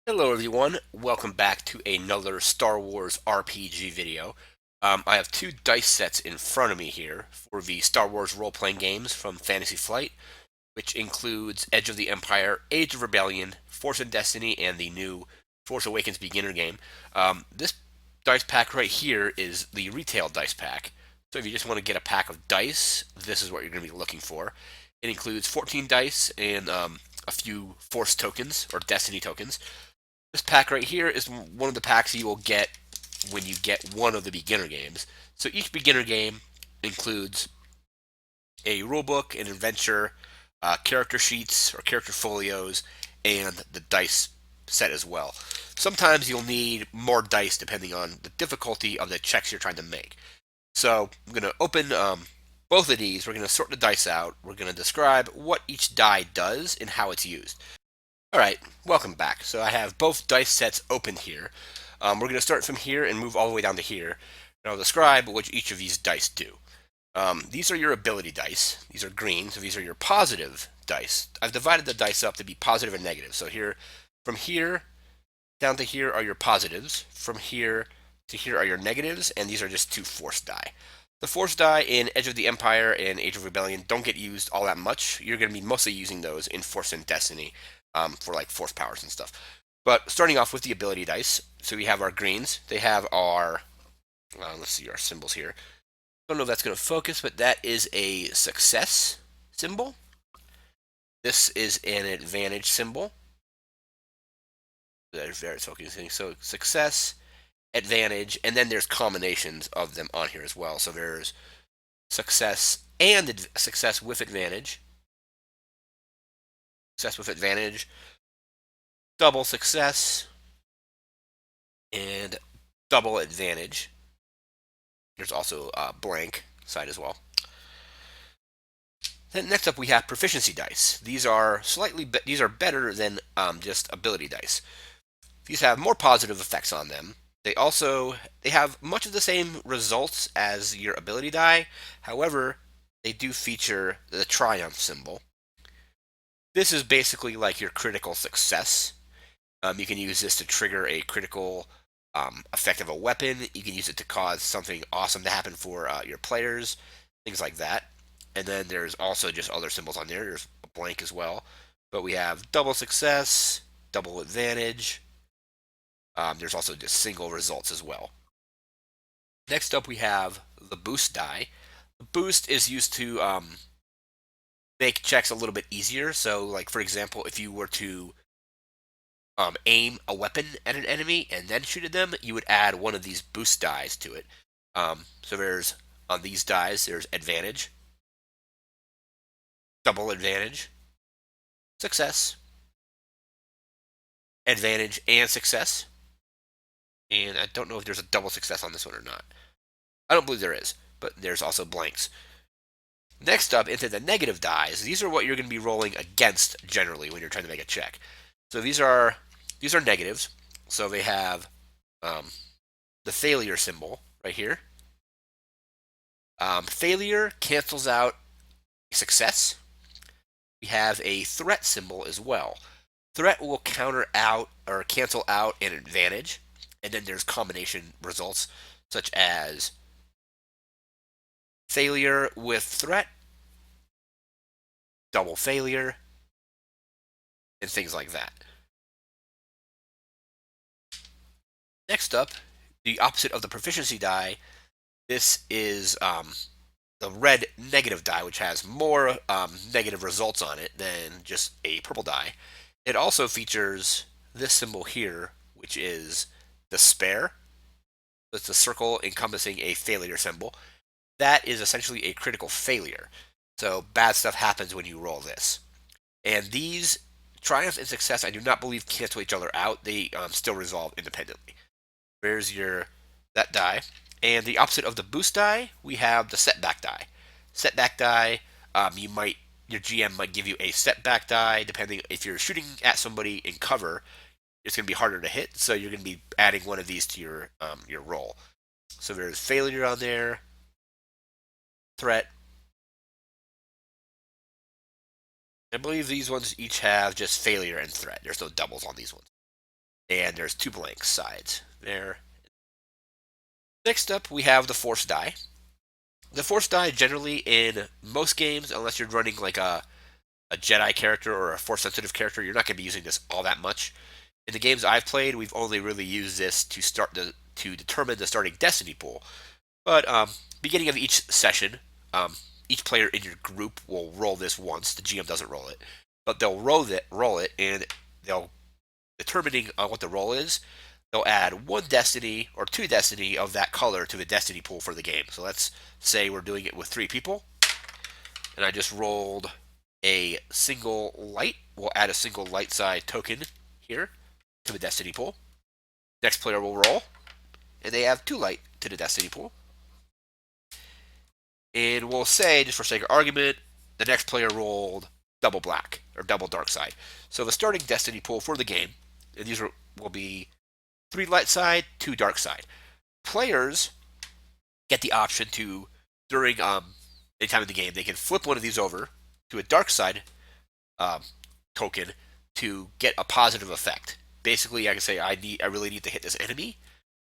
Hello everyone, welcome back to another Star Wars RPG video. I have two dice sets in front of me here for the Star Wars role-playing games from Fantasy Flight, which includes Edge of the Empire, Age of Rebellion, Force and Destiny, and the new Force Awakens beginner game. This dice pack right here is the retail dice pack. So if you just want to get a pack of dice, this is what you're going to be looking for. It includes 14 dice and a few Force tokens, or Destiny tokens. This pack right here is one of the packs you will get when you get one of the beginner games. So each beginner game includes a rulebook, an adventure, character sheets or character folios, and the dice set as well. Sometimes you'll need more dice depending on the difficulty of the checks you're trying to make. So I'm going to open both of these. We're going to sort the dice out. We're going to describe what each die does and how it's used. Alright, welcome back. So I have both dice sets open here. We're going to start from here and move all the way down to here. And I'll describe what each of these dice do. These are your ability dice. These are green, so these are your positive dice. I've divided the dice up to be positive and negative. So here, from here down to here are your positives. From here to here are your negatives, and these are just two force die. The force die in Edge of the Empire and Age of Rebellion don't get used all that much. You're going to be mostly using those in Force and Destiny for like force powers and stuff. But starting off with the ability dice, so we have our greens. They have our, let's see, our symbols here. Don't know if that's going to focus, but that is a success symbol. This is an advantage symbol. There's various focusing. So success, advantage, and then there's combinations of them on here as well. So there's success and success with advantage, double success, and double advantage. There's also a blank side as well. Then next up we have proficiency dice. These are these are better than just ability dice. These have more positive effects on them. They have much of the same results as your ability die. However, they do feature the triumph symbol. This is basically like your critical success. You can use this to trigger a critical effect of a weapon. You can use it to cause something awesome to happen for your players, things like that. And then there's also just other symbols on there. There's a blank as well. But we have double success, double advantage. There's also just single results as well. Next up, we have the boost die. The boost is used to make checks a little bit easier. So, like for example, if you were to aim a weapon at an enemy and then shoot at them, you would add one of these boost dies to it. So there's on these dies, there's advantage, double advantage, success, advantage, and success. And I don't know if there's a double success on this one or not. I don't believe there is, but there's also blanks. Next up, into the negative dies. These are what you're going to be rolling against generally when you're trying to make a check. So these are negatives. So they have the failure symbol right here. Failure cancels out success. We have a threat symbol as well. Threat will counter out or cancel out an advantage. And then there's combination results such as failure with threat, double failure, and things like that. Next up, the opposite of the proficiency die. This is the red negative die, which has more negative results on it than just a purple die. It also features this symbol here, which is despair. It's a circle encompassing a failure symbol. That is essentially a critical failure. So bad stuff happens when you roll this. And these triumph and success, I do not believe cancel each other out. They still resolve independently. There's that die. And the opposite of the boost die, we have the setback die. Setback die, your GM might give you a setback die depending if you're shooting at somebody in cover. It's going to be harder to hit, so you're going to be adding one of these to your roll. So there's failure on there, threat. I believe these ones each have just failure and threat. There's no doubles on these ones. and there's 2 blank sides there. Next up, we have the force die. The force die generally in most games, unless you're running like a Jedi character or a force sensitive character, you're not going to be using this all that much. In the games I've played, we've only really used this to determine the starting destiny pool. But beginning of each session, each player in your group will roll this once. The GM doesn't roll it, but they'll roll it, and they'll determining what the roll is. They'll add 1 destiny or 2 destiny of that color to the destiny pool for the game. So let's say we're doing it with 3 people, and I just rolled a single light. We'll add a single light side token here to the destiny pool. Next player will roll, and they have 2 light to the destiny pool. And we'll say, just for sake of argument, the next player rolled double black or double dark side. So the starting destiny pool for the game, and these will be 3 light side, 2 dark side. Players get the option to, during any time in the game, they can flip one of these over to a dark side um, token to get a positive effect. Basically, I can say I really need to hit this enemy.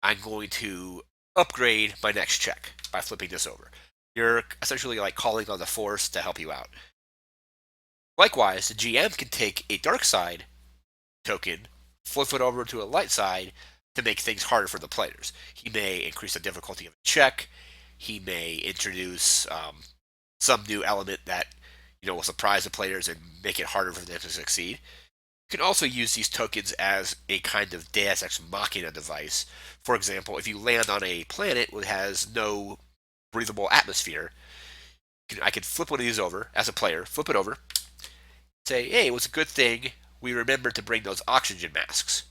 I'm going to upgrade my next check by flipping this over. You're essentially like calling on the force to help you out. Likewise, the GM can take a dark side token, flip it over to a light side to make things harder for the players. He may increase the difficulty of a check. He may introduce some new element that will surprise the players and make it harder for them to succeed. You can also use these tokens as a kind of Deus Ex Machina device. For example, if you land on a planet that has no breathable atmosphere, I could flip one of these over as a player, flip it over, say, hey, it was a good thing we remembered to bring those oxygen masks.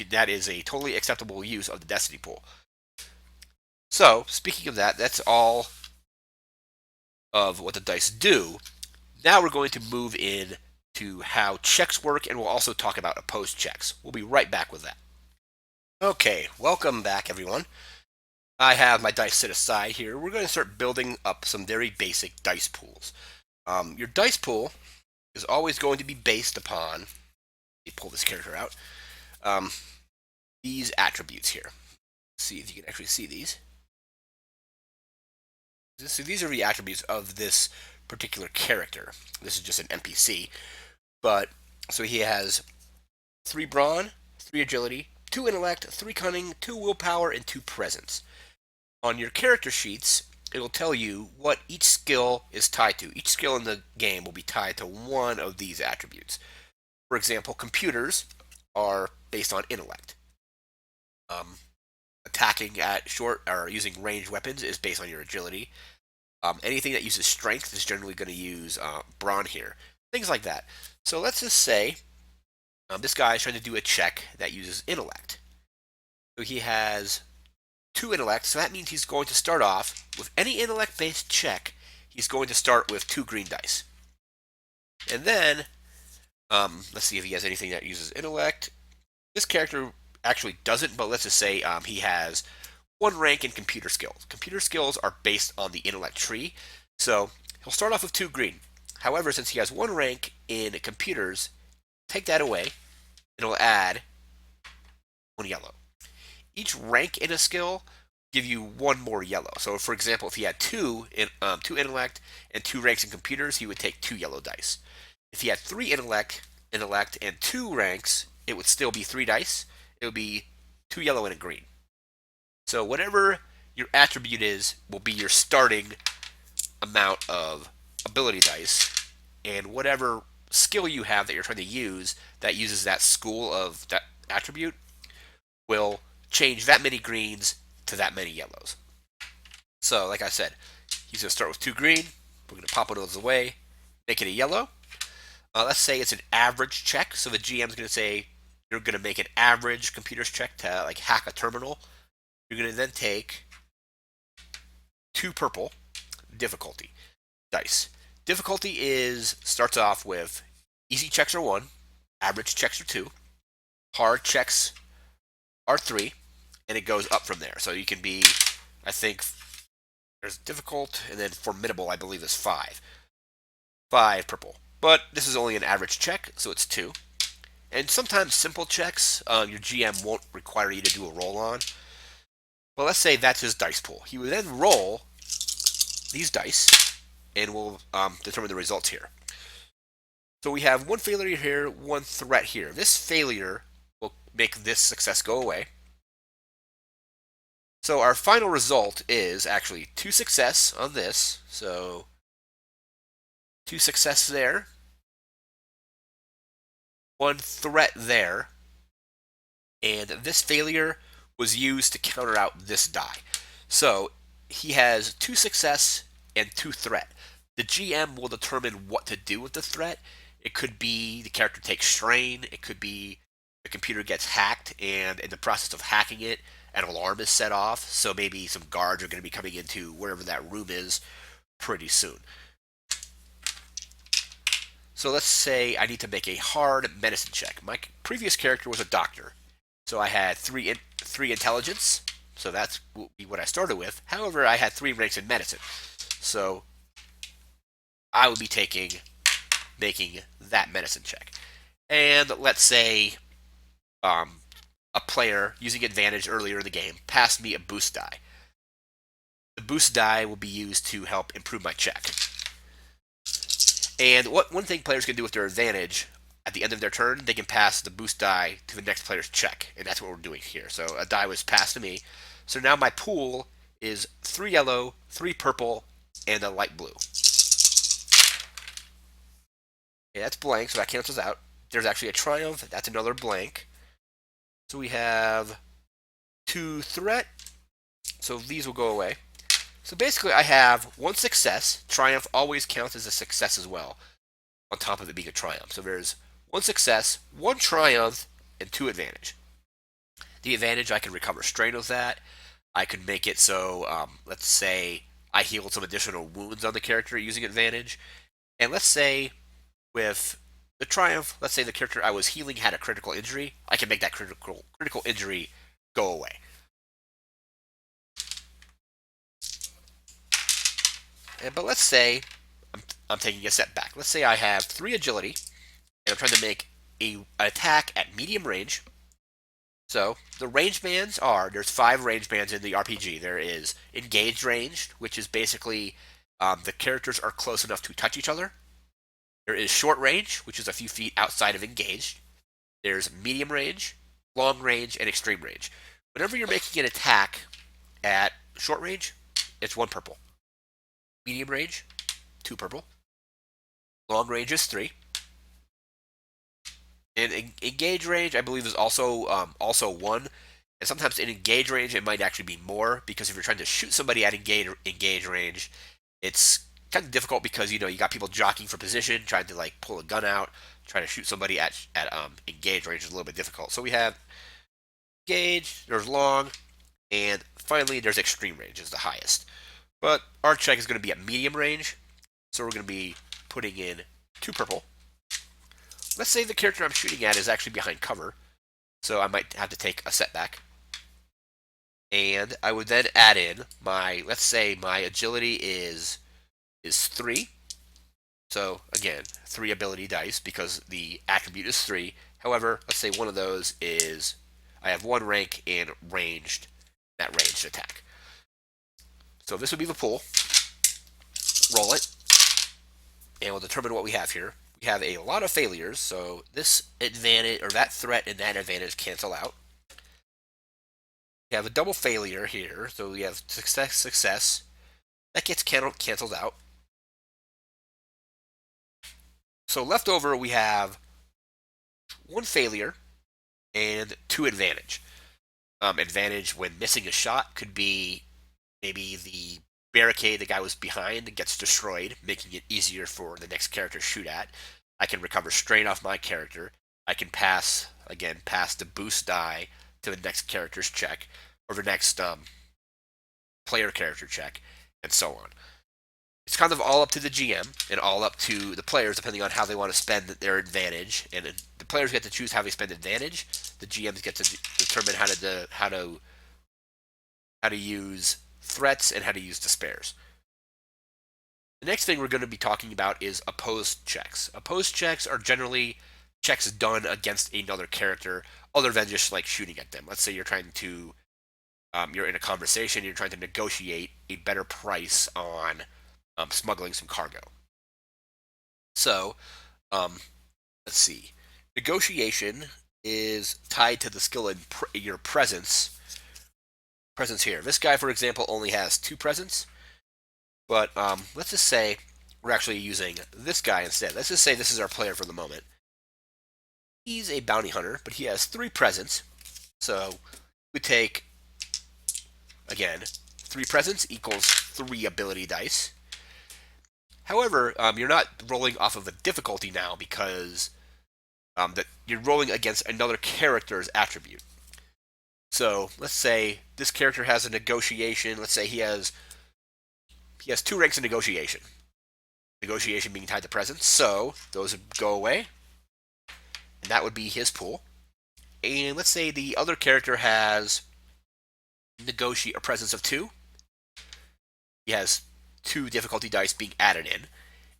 That is a totally acceptable use of the Destiny pool. So, speaking of that, that's all of what the dice do. Now we're going to move in to how checks work, and we'll also talk about opposed checks. We'll be right back with that. Okay, welcome back, everyone. I have my dice set aside here. We're going to start building up some very basic dice pools. Your dice pool is always going to be based upon, let me pull this character out, these attributes here. Let's see if you can actually see these. So these are the attributes of this particular character. This is just an NPC. But, so he has 3 brawn, 3 agility, 2 intellect, 3 cunning, 2 willpower, and 2 presence. On your character sheets, it will tell you what each skill is tied to. Each skill in the game will be tied to one of these attributes. For example, computers are based on intellect. Attacking at short or using ranged weapons is based on your agility. Anything that uses strength is generally going to use brawn here. Things like that. So let's just say this guy is trying to do a check that uses intellect. So he has 2 intellect, so that means he's going to start off with any intellect-based check. He's going to start with 2 green dice. And then, let's see if he has anything that uses intellect. This character actually doesn't, but let's just say he has 1 rank in computer skills. Computer skills are based on the intellect tree, so he'll start off with 2 green. However, since he has 1 rank in computers, take that away, and it'll add 1 yellow. Each rank in a skill give you 1 more yellow. So, for example, if he had 2 intellect and 2 ranks in computers, he would take 2 yellow dice. If he had 3 intellect and 2 ranks, it would still be 3 dice. It would be 2 yellow and a green. So whatever your attribute is will be your starting amount of ability dice, and whatever skill you have that you're trying to use that uses that school of that attribute will change that many greens to that many yellows. So, like I said, he's going to start with 2 green. We're going to pop one of those away, make it a yellow. Let's say it's an average check. So the GM is going to say you're going to make an average computers check to like hack a terminal. You're going to then take 2 purple difficulty dice. Difficulty starts off with easy checks are 1, average checks are 2, hard checks are 3, and it goes up from there. So you can be, I think, there's difficult, and then formidable, I believe, is 5. 5 purple. But this is only an average check, so it's 2. And sometimes simple checks, your GM won't require you to do a roll on. But let's say that's his dice pool. He would then roll these dice, and we'll determine the results here. So we have one failure here, one threat here. This failure will make this success go away. So our final result is actually 2 success on this. So 2 success there, 1 threat there, and this failure was used to counter out this die. So he has 2 success and 2 threat. The GM will determine what to do with the threat. It could be the character takes strain. It could be the computer gets hacked, and in the process of hacking it, an alarm is set off. So maybe some guards are going to be coming into wherever that room is pretty soon. So let's say I need to make a hard medicine check. My previous character was a doctor. So I had three intelligence. So that's what I started with. However, I had 3 ranks in medicine. So I would be making that medicine check. And let's say a player using advantage earlier in the game passed me a boost die. The boost die will be used to help improve my check. And one thing players can do with their advantage, at the end of their turn, they can pass the boost die to the next player's check. And that's what we're doing here. So a die was passed to me. So now my pool is 3 yellow, 3 purple, and a light blue. Okay, that's blank, so that cancels out. There's actually a triumph. That's another blank. So we have 2 threat. So these will go away. So basically I have 1 success. Triumph always counts as a success as well, on top of it being a triumph. So there's 1 success, 1 triumph, and 2 advantage. The advantage, I can recover strain with that. I could make it so, let's say I healed some additional wounds on the character using advantage. And let's say with the triumph, let's say the character I was healing had a critical injury. I can make that critical injury go away. But let's say I'm taking a setback. Let's say I have 3 agility, and I'm trying to make an attack at medium range. So the range bands there's 5 range bands in the RPG. There is engaged range, which is basically the characters are close enough to touch each other. There is short range, which is a few feet outside of engaged. There's medium range, long range, and extreme range. Whenever you're making an attack at short range, it's 1 purple. Medium range, 2 purple. Long range is 3. And engage range, I believe, is also 1. And sometimes in engage range, it might actually be more, because if you're trying to shoot somebody at engage range, it's kind of difficult because you got people jockeying for position, trying to like pull a gun out, trying to shoot somebody at engage range is a little bit difficult. So we have engage, there's long, and finally there's extreme range is the highest. But our check is going to be at medium range, so we're going to be putting in 2 purple. Let's say the character I'm shooting at is actually behind cover, so I might have to take a setback. And I would then add in let's say my agility is 3. So again, 3 ability dice because the attribute is 3. However, let's say one of those is I have 1 rank in that ranged attack. So this would be the pool. Roll it, and we'll determine what we have here. We have a lot of failures, so this advantage, or that threat and that advantage cancel out. We have a double failure here, so we have success. That gets canceled out. So left over, we have 1 failure and 2 advantage. Advantage when missing a shot could be maybe the barricade the guy was behind gets destroyed, making it easier for the next character to shoot at. I can recover strain off my character. I can pass the boost die to the next character's check, or the next player character check, and so on. It's kind of all up to the GM and all up to the players, depending on how they want to spend their advantage. And the players get to choose how they spend advantage. The GMs get to determine how to use threats and how to use despairs. The next thing we're going to be talking about is opposed checks. Opposed checks are generally checks done against another character other than just like shooting at them. Let's say you're trying to you're in a conversation, you're trying to negotiate a better price on smuggling some cargo. So um, let's see, negotiation is tied to the skill in your presence. Presence here. This guy, for example, only has 2 presence, but let's just say we're actually using this guy instead. Let's just say this is our player for the moment. He's a bounty hunter, but he has 3 presence. So we take, again, 3 presence equals 3 ability dice. However, you're not rolling off of a difficulty now because that you're rolling against another character's attribute. So let's say this character has a negotiation. Let's say he has 2 ranks in negotiation. Negotiation being tied to presence, so those would go away, and that would be his pool. And let's say the other character has negotiate a presence of 2. He has 2 difficulty dice being added in,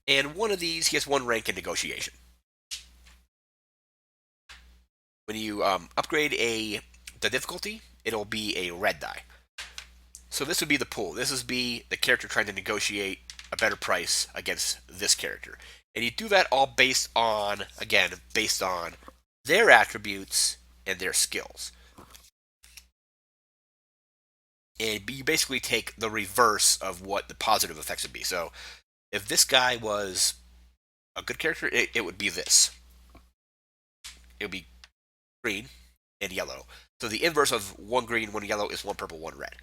and one of these he has 1 rank in negotiation. When you upgrade the difficulty, it'll be a red die. So this would be the pool. This would be the character trying to negotiate a better price against this character. And you do that all based on, again, based on their attributes and their skills. And you basically take the reverse of what the positive effects would be. So if this guy was a good character, it would be this. It would be green and yellow. So the inverse of 1 green, 1 yellow is 1 purple, 1 red.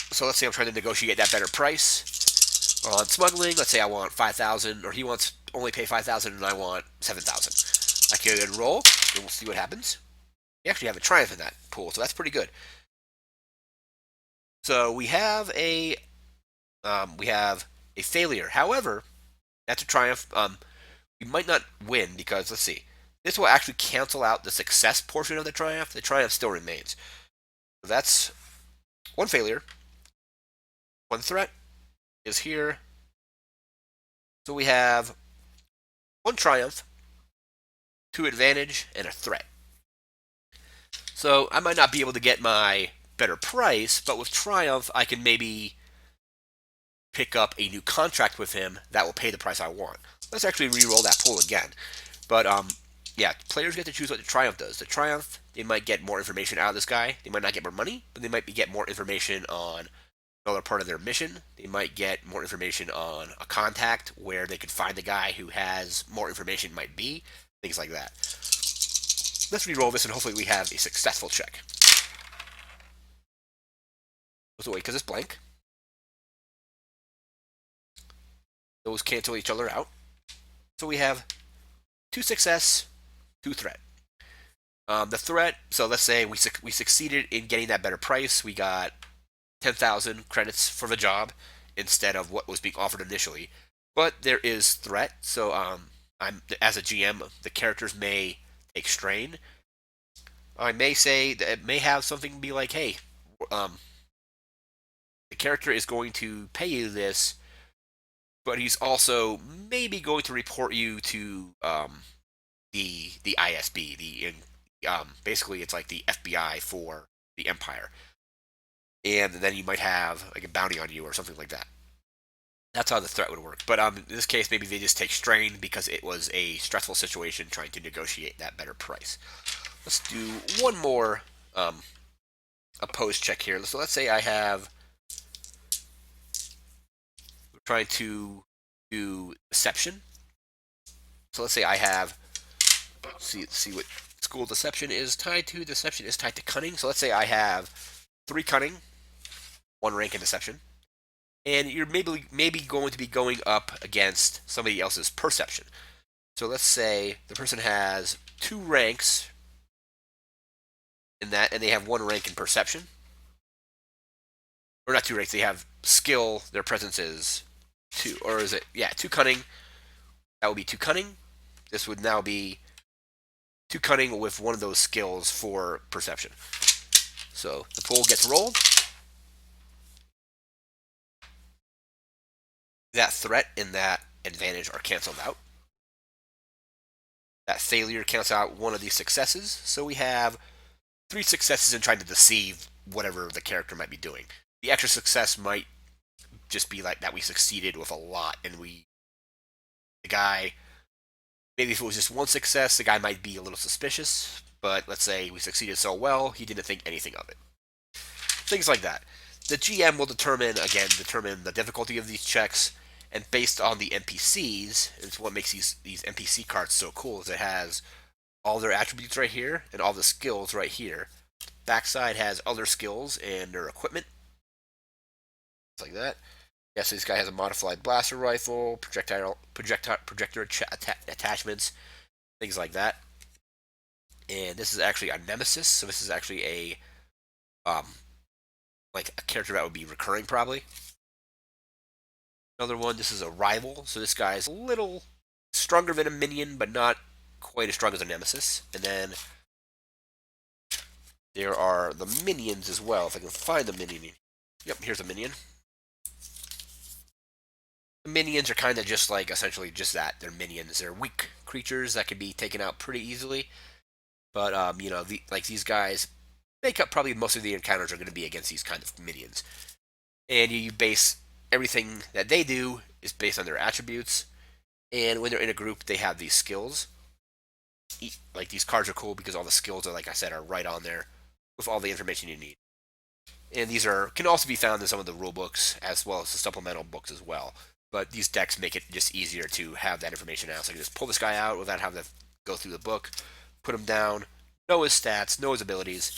So let's say I'm trying to negotiate that better price on smuggling. Let's say I want 5,000, or he wants only pay 5,000, and I want 7,000. I can roll, and we'll see what happens. We actually have a triumph in that pool, so that's pretty good. So we have a failure. However, that's a triumph. We might not win because let's see. This will actually cancel out the success portion of the triumph. The triumph still remains. So that's 1 failure. 1 threat is here. So we have 1 triumph, 2 advantage, and a threat. So I might not be able to get my better price, but with triumph, I can maybe pick up a new contract with him that will pay the price I want. Let's actually re-roll that pool again. But yeah, players get to choose what the triumph does. The triumph, they might get more information out of this guy. They might not get more money, but they might get more information on another part of their mission. They might get more information on a contact where they could find the guy who has more information might be, things like that. Let's re-roll this and hopefully we have a successful check. Goes away because it's blank. Those cancel each other out. So we have 2 success, 2 threat. The threat, so let's say we succeeded in getting that better price. We got 10,000 credits for the job instead of what was being offered initially. But there is threat, so I'm as a GM, the characters may take strain. I may say that it may have something be like, hey, the character is going to pay you this, but he's also maybe going to report you to the ISB, basically it's like the FBI for the Empire, and then you might have like a bounty on you or something like that. That's how the threat would work. But in this case, maybe they just take strain because it was a stressful situation trying to negotiate that better price. Let's do one more opposed check here. So let's say I have, we're trying to do deception. So let's say I have, see what school deception is tied to. Deception is tied to cunning. So let's say I have 3 cunning, 1 rank in deception, and you're maybe going to be going up against somebody else's perception. So let's say the person has 2 ranks in that, and they have 1 rank in perception. Or not 2 ranks, they have skill, their presence is 2. Or is it, yeah, 2 cunning. That would be 2 cunning. This would now be 2 cunning with 1 of those skills for perception. So the pool gets rolled. That threat and that advantage are canceled out. That failure counts out one of these successes. So we have 3 successes in trying to deceive whatever the character might be doing. The extra success might just be like that we succeeded with a lot, and the guy, maybe if it was just one success, the guy might be a little suspicious, but let's say we succeeded so well, he didn't think anything of it. Things like that. The GM will determine the difficulty of these checks, and based on the NPCs, it's what makes these NPC cards so cool, is it has all their attributes right here, and all the skills right here. Backside has other skills and their equipment, like that. Yeah, so this guy has a modified blaster rifle, projector attachments, things like that. And this is actually a Nemesis, so this is actually um like a character that would be recurring probably. Another one, this is a rival, so this guy is a little stronger than a minion, but not quite as strong as a Nemesis. And then there are the minions as well, if I can find the minion. Yep, here's a minion. The minions are kind of just like, essentially just that. They're minions. They're weak creatures that can be taken out pretty easily. But, like these guys, make up probably most of the encounters are going to be against these kind of minions. And you base everything that they do is based on their attributes. And when they're in a group, they have these skills. Like these cards are cool because all the skills are, like I said, are right on there with all the information you need. And these can also be found in some of the rule books as well as the supplemental books as well. But these decks make it just easier to have that information out. So I can just pull this guy out without having to go through the book, put him down, know his stats, know his abilities,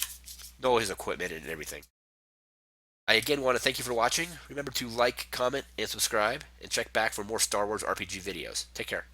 know his equipment and everything. I again want to thank you for watching. Remember to like, comment, and subscribe, and check back for more Star Wars RPG videos. Take care.